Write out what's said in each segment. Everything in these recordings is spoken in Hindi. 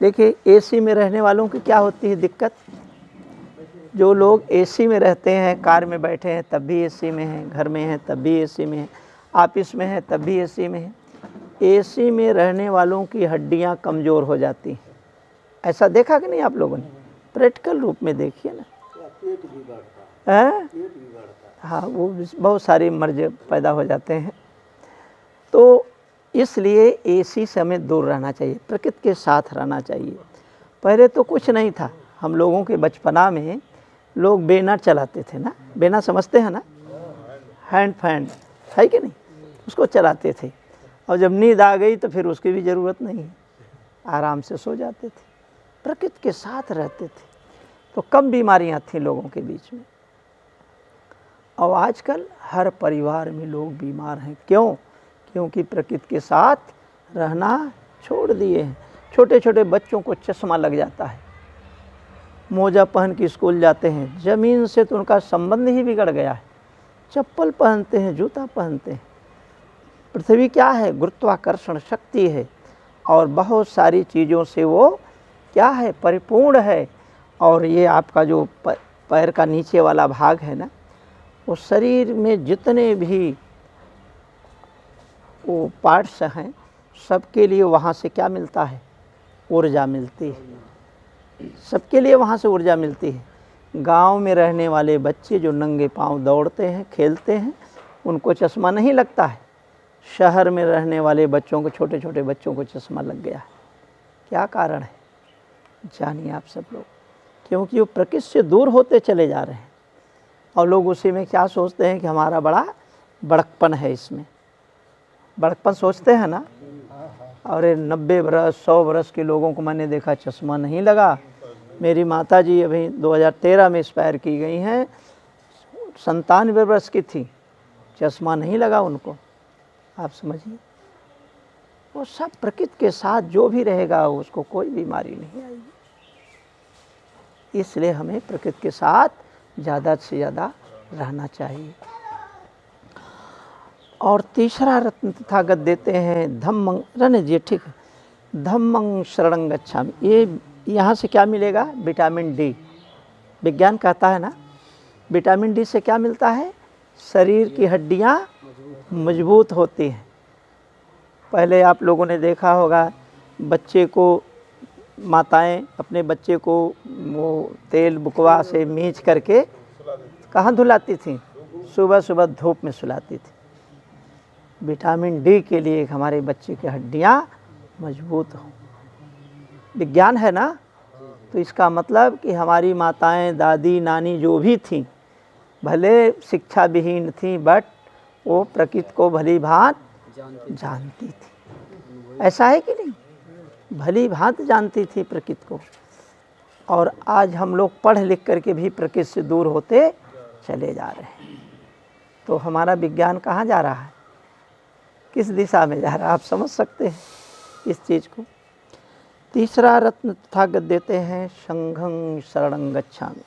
देखिए, एसी में रहने वालों की क्या होती है दिक्कत। जो लोग एसी में रहते हैं, कार में बैठे हैं तब भी एसी में हैं, घर में हैं तब भी एसी में हैं, ऑफिस में हैं तब भी एसी में हैं, एसी में रहने वालों की हड्डियां कमज़ोर हो जाती हैं। ऐसा देखा कि नहीं आप लोगों ने? प्रैक्टिकल रूप में देखिए ना। पेट भी बढ़ता है। हाँ, वो बहुत सारे मर्ज पैदा हो जाते हैं। तो इसलिए एसी से हमें दूर रहना चाहिए, प्रकृति के साथ रहना चाहिए। पहले तो कुछ नहीं था, हम लोगों के बचपना में लोग बेना चलाते थे ना, बेना समझते हैं ना, हैंड फैन है कि नहीं, उसको चलाते थे। और जब नींद आ गई तो फिर उसकी भी ज़रूरत नहीं है, आराम से सो जाते थे, प्रकृति के साथ रहते थे। तो कम बीमारियां थीं लोगों के बीच में। और आजकल हर परिवार में लोग बीमार हैं। क्यों? क्योंकि प्रकृति के साथ रहना छोड़ दिए हैं। छोटे छोटे बच्चों को चश्मा लग जाता है, मोजा पहन के स्कूल जाते हैं, ज़मीन से तो उनका संबंध ही बिगड़ गया है। चप्पल पहनते हैं, जूता पहनते हैं। पृथ्वी क्या है? गुरुत्वाकर्षण शक्ति है और बहुत सारी चीज़ों से वो क्या है? परिपूर्ण है। और ये आपका जो पैर का नीचे वाला भाग है ना, वो शरीर में जितने भी वो पार्ट्स हैं, सबके लिए वहाँ से क्या मिलता है? ऊर्जा मिलती है। सबके लिए वहाँ से ऊर्जा मिलती है। गांव में रहने वाले बच्चे जो नंगे पांव दौड़ते हैं, खेलते हैं, उनको चश्मा नहीं लगता है। शहर में रहने वाले बच्चों को, छोटे छोटे बच्चों को चश्मा लग गया है। क्या कारण है? जानिए आप सब लोग। क्योंकि वो प्रकृति से दूर होते चले जा रहे हैं और लोग उसी में क्या सोचते हैं कि हमारा बड़ा बड़कपन है, इसमें बड़कपन सोचते हैं ना। और 90 बरस 100 बरस के लोगों को मैंने देखा चश्मा नहीं लगा। मेरी माता जी अभी 2013 में एक्सपायर की गई हैं, 97 वर्ष की थी, चश्मा नहीं लगा उनको। आप समझिए, वो सब प्रकृति के साथ जो भी रहेगा उसको कोई बीमारी नहीं आएगी। इसलिए हमें प्रकृति के साथ ज़्यादा से ज़्यादा रहना चाहिए। और तीसरा रत्न तथागत देते हैं धम्मं, रहने जी ठीक है, धम्मं शरणं गच्छामि। ये यहाँ से क्या मिलेगा? Vitamin D. विज्ञान कहता है ना, विटामिन डी से क्या मिलता है? शरीर की हड्डियाँ मजबूत होती हैं। पहले आप लोगों ने देखा होगा, बच्चे को माताएं अपने बच्चे को वो तेल बुकवा से मींच करके कहाँ धुलाती थी? सुबह सुबह धूप में सुलाती थी। विटामिन डी के लिए हमारे बच्चे की हड्डियाँ मजबूत हों। विज्ञान है ना। तो इसका मतलब कि हमारी माताएं, दादी, नानी जो भी थीं, भले शिक्षा विहीन थीं, बट वो प्रकृति को भली भांत जानती थी। ऐसा है कि नहीं? भली भांत जानती थी प्रकृति को। और आज हम लोग पढ़ लिख करके भी प्रकृति से दूर होते चले जा रहे हैं। तो हमारा विज्ञान कहाँ जा रहा है? किस दिशा में जा रहा है? आप समझ सकते हैं इस चीज़ को। तीसरा रत्न तथागत देते हैं संघं शरणं गच्छामि।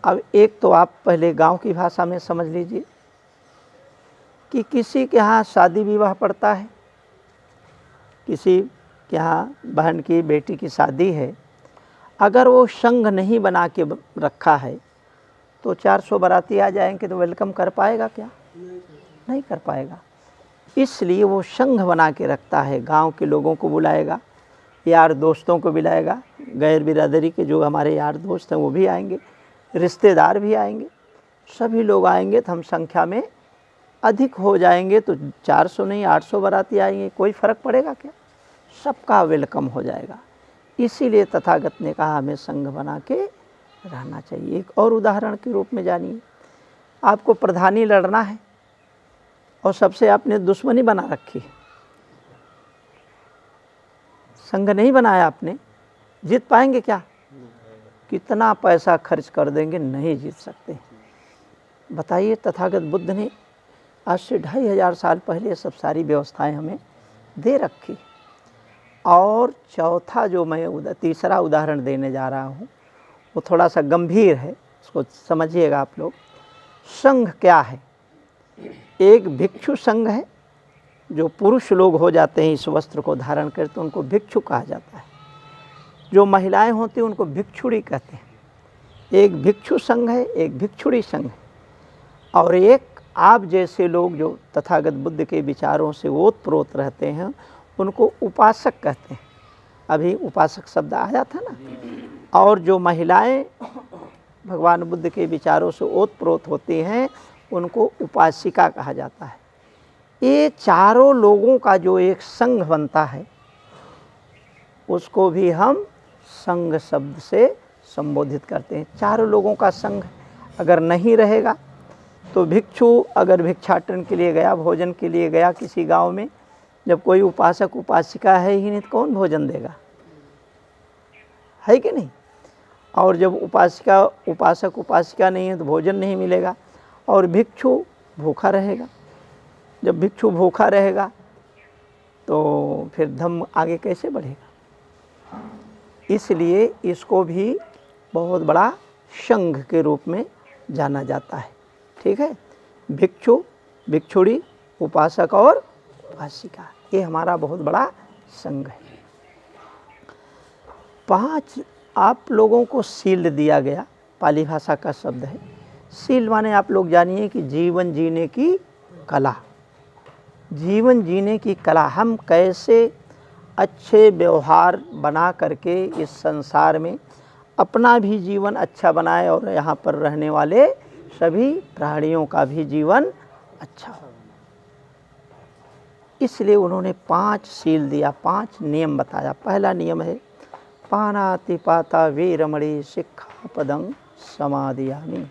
अब एक तो आप पहले गांव की भाषा में समझ लीजिए कि किसी के यहाँ शादी विवाह पड़ता है, किसी के यहाँ बहन की बेटी की शादी है, अगर वो संघ नहीं बना के रखा है तो 400 बाराती आ जाएंगे तो वेलकम कर पाएगा क्या? नहीं कर पाएगा। इसलिए वो संघ बना के रखता है। गांव के लोगों को बुलाएगा, यार दोस्तों को बुलाएगा, गैर बिरादरी के जो हमारे यार दोस्त हैं वो भी आएंगे, रिश्तेदार भी आएंगे, सभी लोग आएंगे। तो हम संख्या में अधिक हो जाएंगे तो 400 नहीं 800 बाराती आएंगे, कोई फ़र्क पड़ेगा क्या? सबका वेलकम हो जाएगा। इसीलिए तथागत ने कहा हमें संघ बना के रहना चाहिए। एक और उदाहरण के रूप में जानिए, आपको प्रधानी लड़ना है और सबसे आपने दुश्मनी बना रखी है, संघ नहीं बनाया आपने, जीत पाएंगे क्या? कितना पैसा खर्च कर देंगे, नहीं जीत सकते। बताइए, तथागत बुद्ध ने आज से 2500 साल पहले सब सारी व्यवस्थाएं हमें दे रखी। और चौथा जो मैं तीसरा उदाहरण देने जा रहा हूँ वो थोड़ा सा गंभीर है, उसको समझिएगा आप लोग। संघ क्या है? एक भिक्षु संघ है जो पुरुष लोग हो जाते हैं इस वस्त्र को धारण करते तो उनको भिक्षु कहा जाता है। जो महिलाएं होती हैं उनको भिक्षुड़ी कहते हैं। एक भिक्षु संघ है, एक भिक्षुड़ी संघ है, और एक आप जैसे लोग जो तथागत बुद्ध के विचारों से ओतप्रोत रहते हैं उनको उपासक कहते हैं। अभी उपासक शब्द आया था ना। और जो महिलाएं भगवान बुद्ध के विचारों से ओतप्रोत होती हैं उनको उपासिका कहा जाता है। ये चारों लोगों का जो एक संघ बनता है उसको भी हम संघ शब्द से संबोधित करते हैं। चारों लोगों का संघ अगर नहीं रहेगा तो भिक्षु अगर भिक्षाटन के लिए गया, भोजन के लिए गया किसी गांव में, जब कोई उपासक उपासिका है ही नहीं तो कौन भोजन देगा, है कि नहीं। और जब उपासक उपासिका नहीं है तो भोजन नहीं मिलेगा और भिक्षु भूखा रहेगा। जब भिक्षु भूखा रहेगा तो फिर धम्म आगे कैसे बढ़ेगा। इसलिए इसको भी बहुत बड़ा संघ के रूप में जाना जाता है। ठीक है, भिक्षु, भिक्षुड़ी, उपासक और उपासिका, ये हमारा बहुत बड़ा संघ है। 5 आप लोगों को शील दिया गया, पाली भाषा का शब्द है। शील माने आप लोग जानिए कि जीवन जीने की कला। जीवन जीने की कला, हम कैसे अच्छे व्यवहार बना करके इस संसार में अपना भी जीवन अच्छा बनाए और यहाँ पर रहने वाले सभी प्राणियों का भी जीवन अच्छा हो। इसलिए उन्होंने 5 शील दिया, 5 नियम बताया। पहला नियम है पानातिपाता वीरमणि सिक्खापदं समादियामि।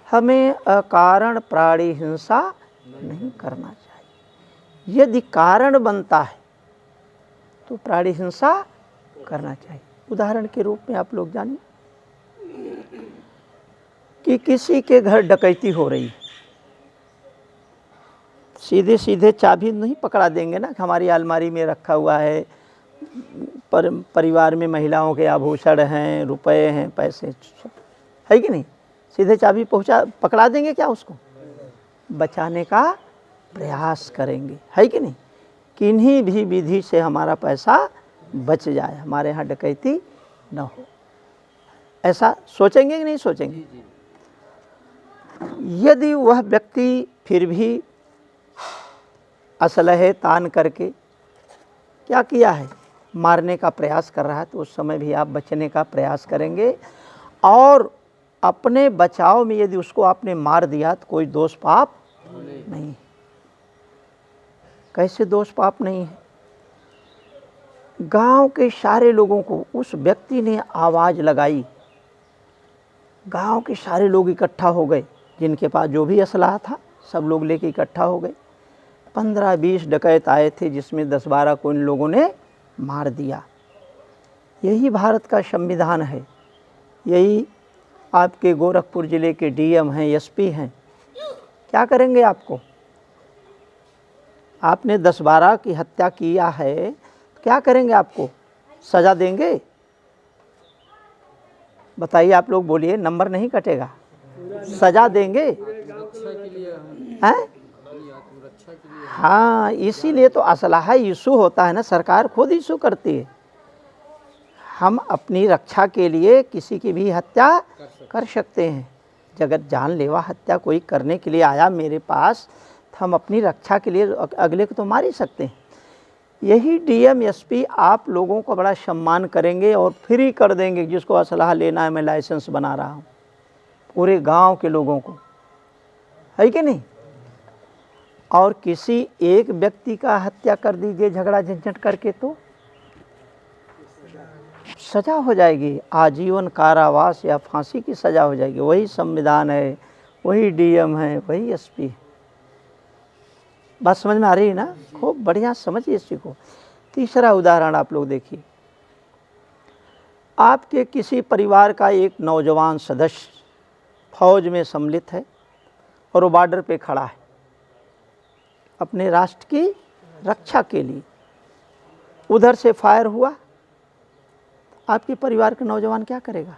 हमें अकारण प्राणी हिंसा नहीं करना चाहिए। यदि कारण बनता है तो प्राणी हिंसा करना चाहिए। उदाहरण के रूप में आप लोग जानिए कि किसी के घर डकैती हो रही है, सीधे सीधे चाबी नहीं पकड़ा देंगे ना कि हमारी अलमारी में रखा हुआ है, परिवार में महिलाओं के आभूषण हैं, रुपए हैं, पैसे, है कि नहीं। सीधे चाबी पकड़ा देंगे क्या, उसको बचाने का प्रयास करेंगे, है कि नहीं। किन्हीं भी विधि से हमारा पैसा बच जाए, हमारे यहाँ डकैती न हो, ऐसा सोचेंगे कि नहीं सोचेंगे। यदि वह व्यक्ति फिर भी असलहे तान करके क्या किया है, मारने का प्रयास कर रहा है, तो उस समय भी आप बचने का प्रयास करेंगे। और अपने बचाव में यदि उसको आपने मार दिया तो कोई दोष पाप नहीं। कैसे दोष पाप नहीं है। गांव के सारे लोगों को उस व्यक्ति ने आवाज़ लगाई, गांव के सारे लोग इकट्ठा हो गए, जिनके पास जो भी असलाह था सब लोग लेके इकट्ठा हो गए। 15-20 डकैत आए थे जिसमें 10-12 को इन लोगों ने मार दिया। यही भारत का संविधान है। यही आपके गोरखपुर ज़िले के डीएम हैं, एसपी हैं। क्या करेंगे आपको, आपने 10-12 की हत्या किया है, क्या करेंगे, आपको सज़ा देंगे। बताइए आप लोग, बोलिए, नंबर नहीं कटेगा, सज़ा देंगे हैं। हाँ, इसीलिए तो असलाहा इशू होता है ना, सरकार खुद इशू करती है। हम अपनी रक्षा के लिए किसी की भी हत्या कर सकते हैं। अगर जानलेवा हत्या कोई करने के लिए आया मेरे पास, तो हम अपनी रक्षा के लिए अगले को तो मार ही सकते हैं। यही डीएम एसपी आप लोगों को बड़ा सम्मान करेंगे और फ्री कर देंगे, जिसको असलाह लेना है मैं लाइसेंस बना रहा हूँ, पूरे गांव के लोगों को, है कि नहीं। और किसी एक व्यक्ति का हत्या कर दीजिए झगड़ा झंझट करके तो सज़ा हो जाएगी, आजीवन कारावास या फांसी की सज़ा हो जाएगी। वही संविधान है, वही डीएम है, वही एसपी है। बात समझ में आ रही है ना, खूब बढ़िया समझिए इसी को। तीसरा उदाहरण आप लोग देखिए, आपके किसी परिवार का एक नौजवान सदस्य फौज में सम्मिलित है और वो बॉर्डर पे खड़ा है अपने राष्ट्र की रक्षा के लिए। उधर से फायर हुआ, आपके परिवार का नौजवान क्या करेगा,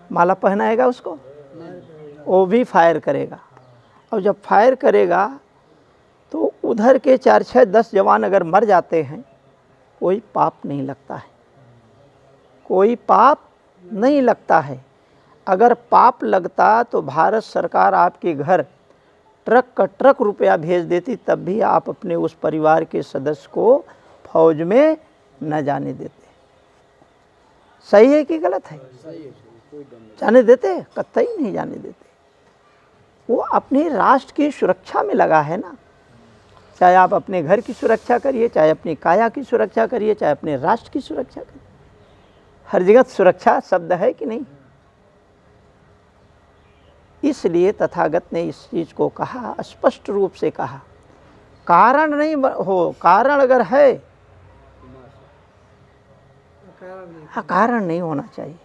माला पहनाएगा उसको, वो भी फायर करेगा। और जब फायर करेगा तो उधर के 4, 6, 10 जवान अगर मर जाते हैं, कोई पाप नहीं लगता है, कोई पाप नहीं लगता है। अगर पाप लगता तो भारत सरकार आपके घर ट्रक का ट्रक रुपया भेज देती, तब भी आप अपने उस परिवार के सदस्य को फौज में न जाने देते। सही है कि गलत है? जाने देते? कतई नहीं जाने देते। वो अपने राष्ट्र की सुरक्षा में लगा है ना। चाहे आप अपने घर की सुरक्षा करिए, चाहे अपनी काया की सुरक्षा करिए, चाहे अपने राष्ट्र की सुरक्षा करिए, हर जगह सुरक्षा शब्द है कि नहीं। इसलिए तथागत ने इस चीज को कहा, स्पष्ट रूप से कहा। कारण नहीं हो, कारण अगर है, कारण नहीं होना चाहिए।